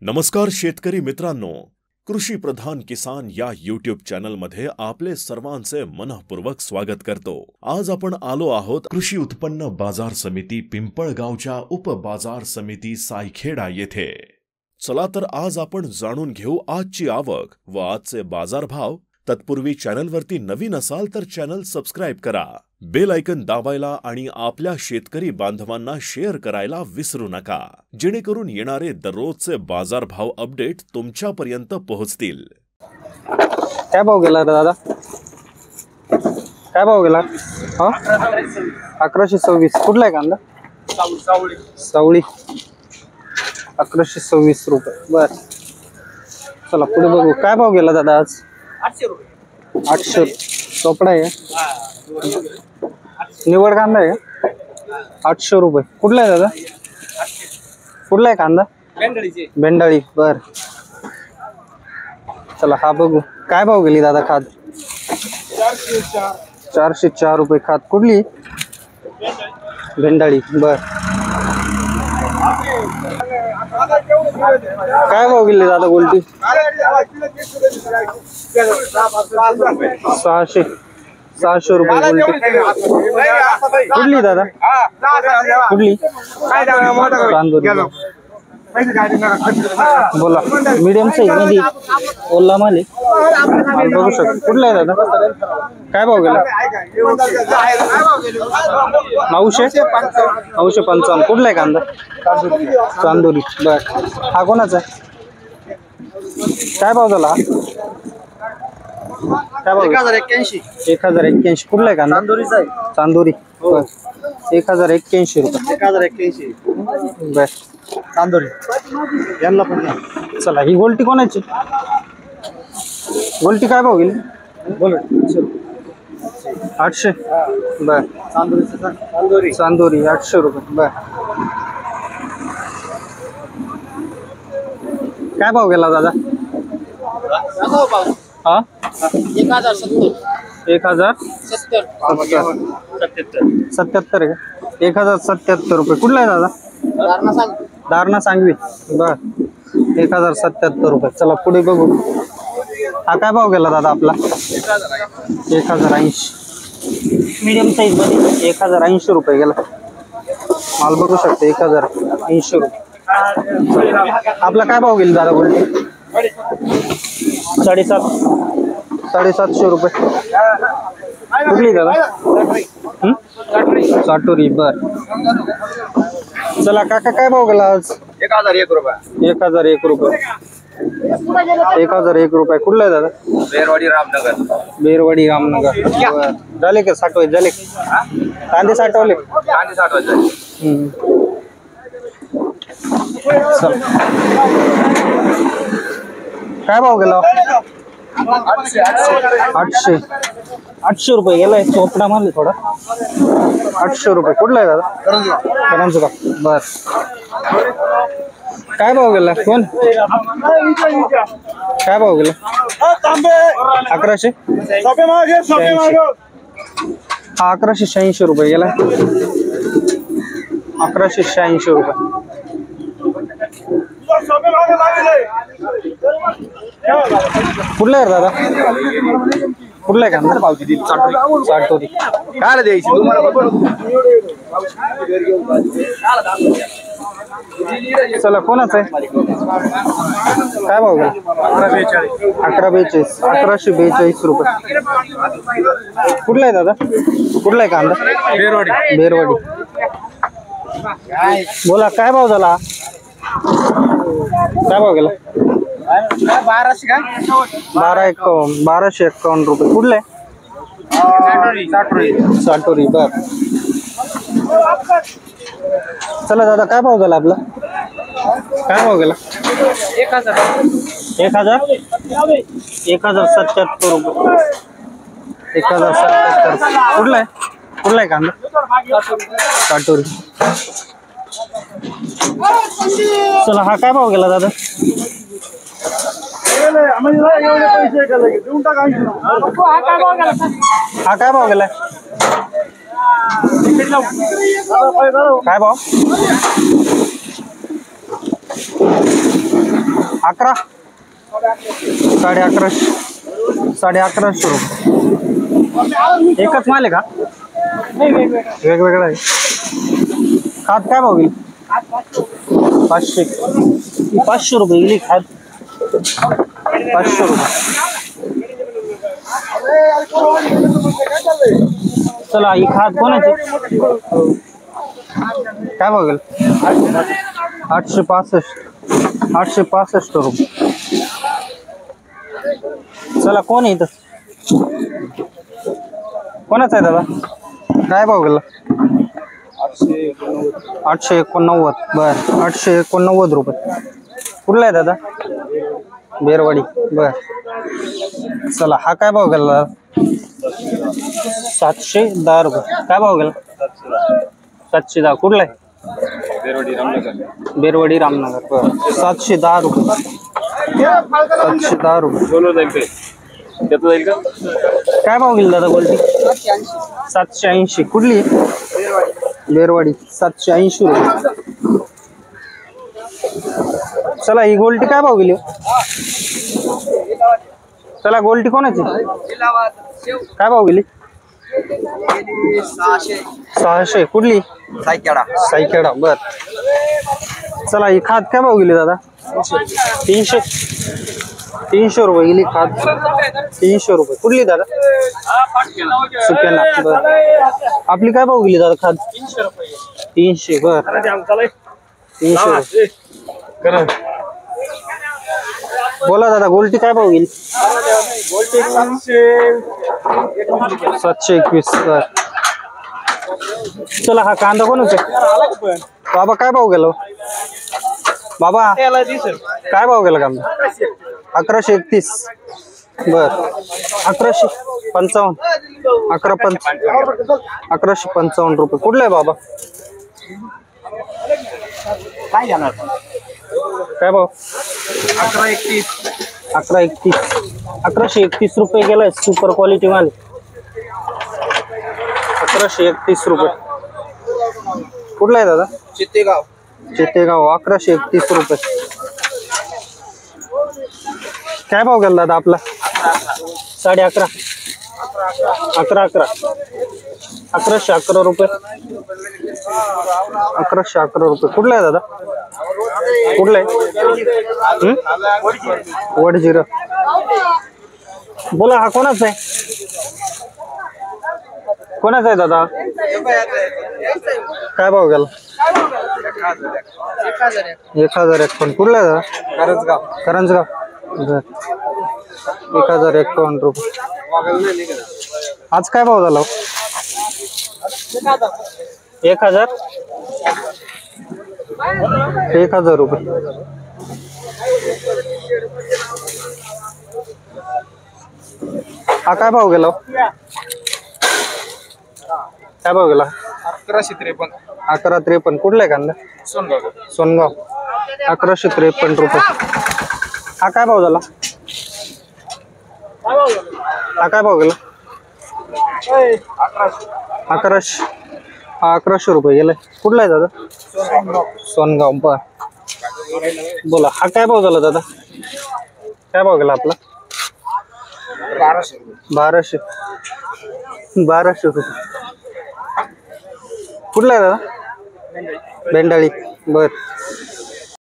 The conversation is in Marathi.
नमस्कार शेतकरी मित्रांनो, कृषी प्रधान किसान या यूट्यूब चॅनल मध्ये आपले सर्वांचे मनःपूर्वक स्वागत करतो। आज आपण आलो आहोत कृषी उत्पन्न बाजार समिती पिंपळगावच्या उप बाजार समिती सायखेडा येथे। चला तर आज आपण जाणून घेऊ आजची आवक व आजचे बाजारभाव। तत्पूर्वी चॅनलवरती नवीन असाल तर चॅनल सबस्क्राइब करा, बेल आयकन दाबायला आणि आपल्या शेतकरी बांधवांना शेअर करायला विसरू नका, जेणेकरून येणारे दररोजचे बाजारभाव अपडेट तुमच्यापर्यंत पोहोचतील। काय भाव गेला दादा? काय भाव गेला? 1126। कुठला आहे कांदा? सावळी 1126 रुपये। बर, चला पुढे बघू। काय भाव गेला दादा आज? 800 रुपये। 800 चोपडा आहे, निवड कांदा आहे। 800 रुपये। कुठला आहे दादा? कुठला आहे कांदा? बेंडाळी। बर, चला हा बघू। काय भाव गेली दादा खाद? 404 रुपये खाद। कुठली? बेंडाळी। बर, काय भाव गेली दादा गोल्टी? 600 रुपये गोल्टी। कुठली दादा? कुठली? चांदोरी। बोला, मीडियम साईज मध्ये ओला माल बघू शकतो। कुठला आहे दादा? काय भाव गेला? 955। कुठला आहे कांदा? चांदोरी। बर, हा कोणाचा आहे? काय भाव झाला? काय भाव? 1081। कुठला आहे कांदा? चांदोरी। 1081 रुपये। 1081। बर, चांदोरी यांना पण। चला ही गोल्टी कोणाची? गोल्टी काय भाव गेली? बोल। 800। बर, चांदोरी 800 रुपये। बर, काय भाव गेला दादा? हा, 1077 आहे का? 1077 रुपये। कुठला आहे दादा? दारणा सांगवी। बर, 1077 रुपये। चला पुढे बघू। हा काय भाव गेला दादा आपला? 1080। मीडियम साईज मध्ये 1080 रुपये गेला माल, बघू शकते। 1080 रुपये। आपला काय भाव गेला दादा गोल्टी? 750 रुपये। कुठली दादा? साटोरी। बर, चला काका काय भाव गेला आज? 1001 रुपये। 1001 रुपये। 1001 रुपये। कुठला आहे दादा? बेरवाडी रामनगर। बर, झाले का साठवाय? झाले कांदे साठवले? काय भाव गेला? 800 रुपये गेलाय। चोपडा मारले थोडा। 800 रुपये। कुठला आहे दादा? करंज का? बर, काय भाव गेला? कोण? काय भाव गेला? 1100। हा 1186 रुपये गेला। 1186 रुपये। कुठला आहे दादा? कुठला आहे कांदा? साटोरी। काय द्यायची तुम्हाला? चला कोणाच आहे? काय भाव गेला? 1142। 1142 रुपये। कुठला आहे दादा? कुठला आहे कांदा? बेरवाडी। बोला, काय भाव झाला? काय भाव गेला? 1251 रुपये। कुठले? साटोरी। बर, चला दादा काय भाव झाला आपला? काय भाव गेला? 1077 रुपये। 1077। कुठला आहे? कुठला आहे कांदा? साटोरी। चला हा काय भाव गेला दादा? हा काय भाव गेलाय? काय भाव? 11 1150 रुपये. एकच माल आहे का वेगवेगळा आहे. खात काय भाव गेली 500 रुपये गेली खात 500 रुपये. चला ही खात कोणाची काय भाव गेल 865 रुपये. चला कोण आहे इथं कोणाचा आहे दादा काय भाव गेला 889 बर 889 रुपये. कुठला आहे दादा बेरवाडी बर. चला हा काय भाव गेला 710 रुपये. काय भाव गेला 710. कुठला आहे बेरवाडी रामनगर बर 710 रुपये. 710 रुपये. काय भाव गेला दादा गोल्टी 780. कुठली बेरवाडी 780 रुपये. चला ही गोल्टी काय भाव गेली. चला गोल्टी कोणाची काय भाव गेली 600. कुठली सायखेडा बर. चला ही खात काय भाव गेली दादा 300 रुपये गेली खात 300 रुपये. कुठली दादा सुक्याना बर. आपली काय भाव गेली दादा खात 300 बर 300. बोला दादा गोल्टी काय भाव गेली 721 बर. चला हा कांदा कोणाचा बाबा काय भाव गेला बाबा काय भाव गेला कांदा 1131 बर 1155 1155 रुपये. कुठला आहे बाबा काय जाणार काय भाव 1131 1131 रुपये गेलाय. सुपर क्वालिटी माल 1131 रुपये. कुठला आहे दादा चितेगाव 1131 रुपये. काय भाव गेला दादा आपला 11.5 11 1111 रुपये 1111 रुपये. कुठला आहे दादा कुठला आहे वडजिरा. बोला हा कोणाचा आहे दादा काय भाव गेला 1051. कुठला आहे दादा करंजगाव 1051 रुपये. आज काय भाव झाला 1000 रुपये. हा काय भाव गेला काय भाव गेला 1153. कुठला आहे कांदा सोनगाव 1153 रुपये. हा काय भाव झाला हा काय भाव गेला 1100 रुपये गेलाय. कुठला आहे दादा सोनगाव बर. बोला हा काय भाव झाला दादा काय भाव गेला आपला 1200 रुपये. कुठला आहे दादा बेंडाळी बर